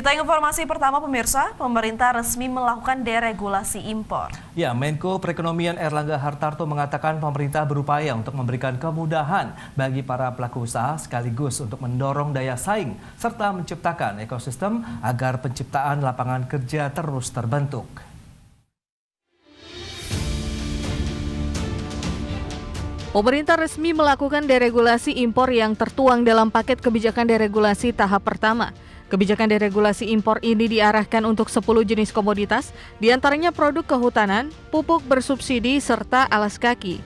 Kita informasi pertama pemirsa, pemerintah resmi melakukan deregulasi impor. Ya, Menko Perekonomian Erlangga Hartarto mengatakan pemerintah berupaya untuk memberikan kemudahan bagi para pelaku usaha sekaligus untuk mendorong daya saing serta menciptakan ekosistem agar penciptaan lapangan kerja terus terbentuk. Pemerintah resmi melakukan deregulasi impor yang tertuang dalam paket kebijakan deregulasi tahap pertama. Kebijakan deregulasi impor ini diarahkan untuk 10 jenis komoditas, diantaranya produk kehutanan, pupuk bersubsidi, serta alas kaki.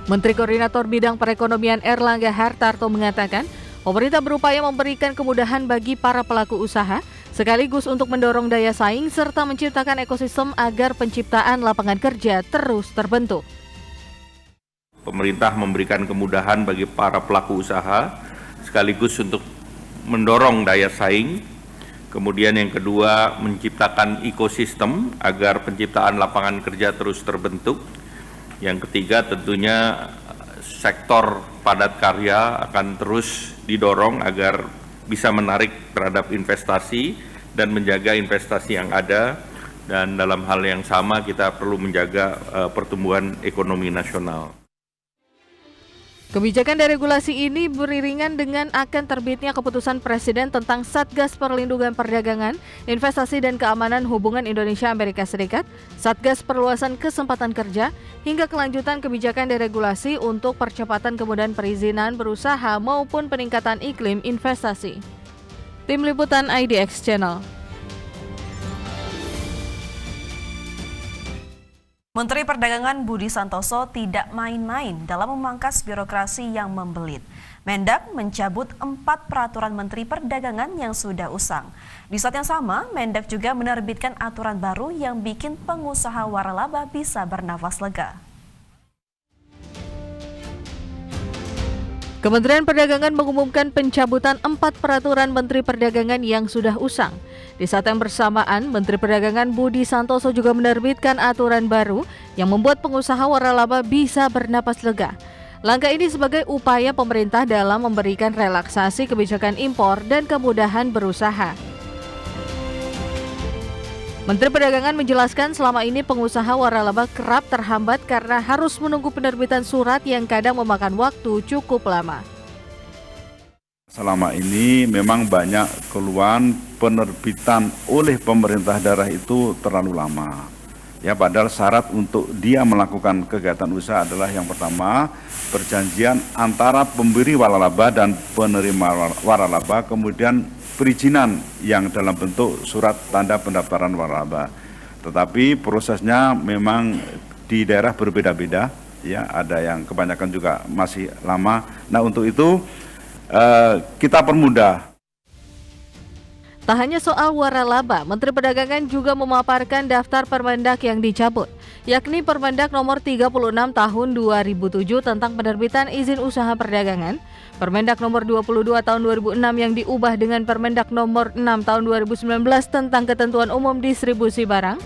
Menteri Koordinator Bidang Perekonomian Erlangga Hartarto mengatakan, pemerintah berupaya memberikan kemudahan bagi para pelaku usaha, sekaligus untuk mendorong daya saing serta menciptakan ekosistem agar penciptaan lapangan kerja terus terbentuk. Pemerintah memberikan kemudahan bagi para pelaku usaha, sekaligus untuk mendorong daya saing. Kemudian yang kedua, menciptakan ekosistem agar penciptaan lapangan kerja terus terbentuk. Yang ketiga, tentunya sektor padat karya akan terus didorong agar bisa menarik terhadap investasi dan menjaga investasi yang ada. Dan dalam hal yang sama kita perlu menjaga pertumbuhan ekonomi nasional. Kebijakan deregulasi ini beriringan dengan akan terbitnya keputusan Presiden tentang Satgas Perlindungan Perdagangan, Investasi dan Keamanan Hubungan Indonesia-Amerika Serikat, Satgas Perluasan Kesempatan Kerja, hingga kelanjutan kebijakan deregulasi untuk percepatan kemudahan perizinan berusaha maupun peningkatan iklim investasi. Tim Liputan IDX Channel. Menteri Perdagangan Budi Santoso tidak main-main dalam memangkas birokrasi yang membelit. Mendak mencabut 4 peraturan Menteri Perdagangan yang sudah usang. Di saat yang sama, Mendak juga menerbitkan aturan baru yang bikin pengusaha waralaba bisa bernafas lega. Kementerian Perdagangan mengumumkan pencabutan 4 peraturan Menteri Perdagangan yang sudah usang. Di saat yang bersamaan, Menteri Perdagangan Budi Santoso juga menerbitkan aturan baru yang membuat pengusaha waralaba bisa bernapas lega. Langkah ini sebagai upaya pemerintah dalam memberikan relaksasi kebijakan impor dan kemudahan berusaha. Menteri Perdagangan menjelaskan selama ini pengusaha waralaba kerap terhambat karena harus menunggu penerbitan surat yang kadang memakan waktu cukup lama. Selama ini memang banyak keluhan penerbitan oleh pemerintah daerah itu terlalu lama. Ya, padahal syarat untuk dia melakukan kegiatan usaha adalah yang pertama, perjanjian antara pemberi waralaba dan penerima waralaba, kemudian perizinan yang dalam bentuk surat tanda pendaftaran waralaba. Tetapi prosesnya memang di daerah berbeda-beda, ya, ada yang kebanyakan juga masih lama. Nah, untuk itu kita permudah. Tak hanya soal waralaba, Menteri Perdagangan juga memaparkan daftar Permendak yang dicabut, yakni Permendak nomor 36 tahun 2007 tentang penerbitan izin usaha perdagangan, Permendak nomor 22 tahun 2006 yang diubah dengan Permendak nomor 6 tahun 2019 tentang ketentuan umum distribusi barang,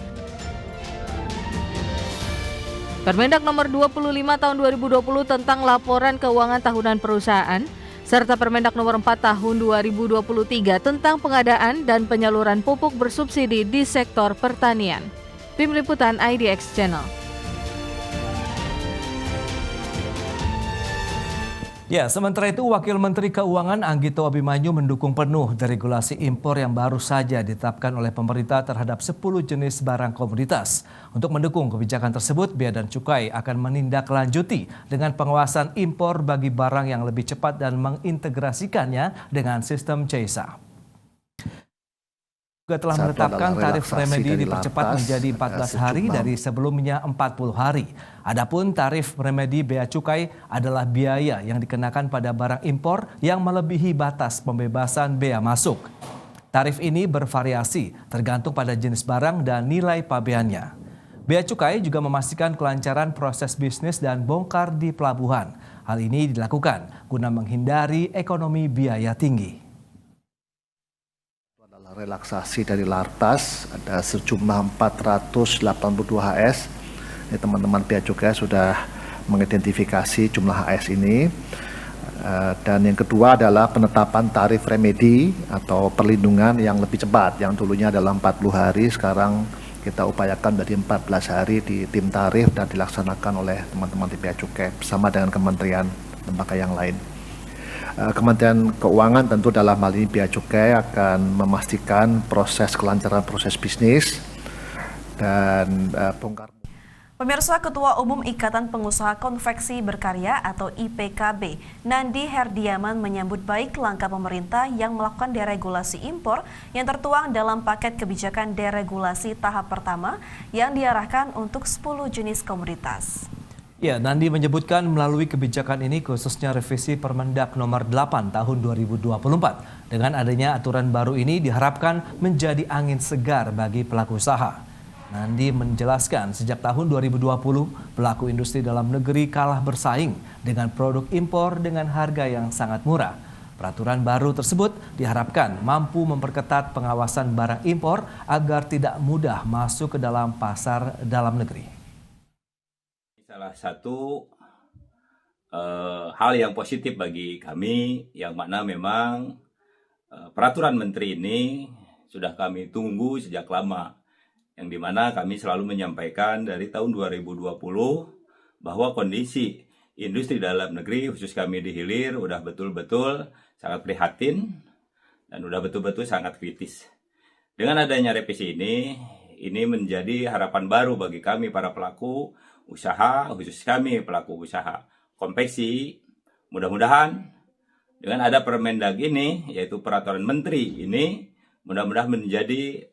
Permendak nomor 25 tahun 2020 tentang laporan keuangan tahunan perusahaan, serta Permendak nomor 4 tahun 2023 tentang pengadaan dan penyaluran pupuk bersubsidi di sektor pertanian. Tim Liputan IDX Channel. Ya, sementara itu Wakil Menteri Keuangan Anggito Abimanyu mendukung penuh deregulasi impor yang baru saja ditetapkan oleh pemerintah terhadap 10 jenis barang komoditas. Untuk mendukung kebijakan tersebut, Bea dan Cukai akan menindaklanjuti dengan pengawasan impor bagi barang yang lebih cepat dan mengintegrasikannya dengan sistem CESA. Juga telah menetapkan tarif remedi dipercepat menjadi 14 hari dari sebelumnya 40 hari. Adapun tarif remedi bea cukai adalah biaya yang dikenakan pada barang impor yang melebihi batas pembebasan bea masuk. Tarif ini bervariasi tergantung pada jenis barang dan nilai pabeannya. Bea cukai juga memastikan kelancaran proses bisnis dan bongkar di pelabuhan. Hal ini dilakukan guna menghindari ekonomi biaya tinggi. Relaksasi dari Lartas ada sejumlah 482 HS. Ini teman-teman bea cukai sudah mengidentifikasi jumlah HS ini. Dan yang kedua adalah penetapan tarif remedi atau perlindungan yang lebih cepat, yang dulunya adalah 40 hari, sekarang kita upayakan dari 14 hari di tim tarif dan dilaksanakan oleh teman-teman di Bea Cukai bersama dengan kementerian lembaga yang lain. Kementerian Keuangan tentu dalam hal ini Bea Cukai akan memastikan kelancaran proses bisnis dan bongkar. Pemirsa, Ketua Umum Ikatan Pengusaha Konveksi Berkarya atau IPKB, Nandi Herdiaman menyambut baik langkah pemerintah yang melakukan deregulasi impor yang tertuang dalam paket kebijakan deregulasi tahap pertama yang diarahkan untuk 10 jenis komoditas. Ya, Nandi menyebutkan melalui kebijakan ini khususnya revisi Permendak nomor 8 tahun 2024. Dengan adanya aturan baru ini diharapkan menjadi angin segar bagi pelaku usaha. Nandi menjelaskan sejak tahun 2020 pelaku industri dalam negeri kalah bersaing dengan produk impor dengan harga yang sangat murah. Peraturan baru tersebut diharapkan mampu memperketat pengawasan barang impor agar tidak mudah masuk ke dalam pasar dalam negeri. Salah satu hal yang positif bagi kami yang mana memang peraturan menteri ini sudah kami tunggu sejak lama. Yang dimana kami selalu menyampaikan dari tahun 2020 bahwa kondisi industri dalam negeri, khusus kami di Hilir, udah betul-betul sangat prihatin dan udah betul-betul sangat kritis. Dengan adanya revisi ini menjadi harapan baru bagi kami para pelaku usaha, khusus kami pelaku usaha konveksi. Mudah-mudahan dengan ada Permendag ini, yaitu peraturan menteri ini, mudah-mudahan menjadi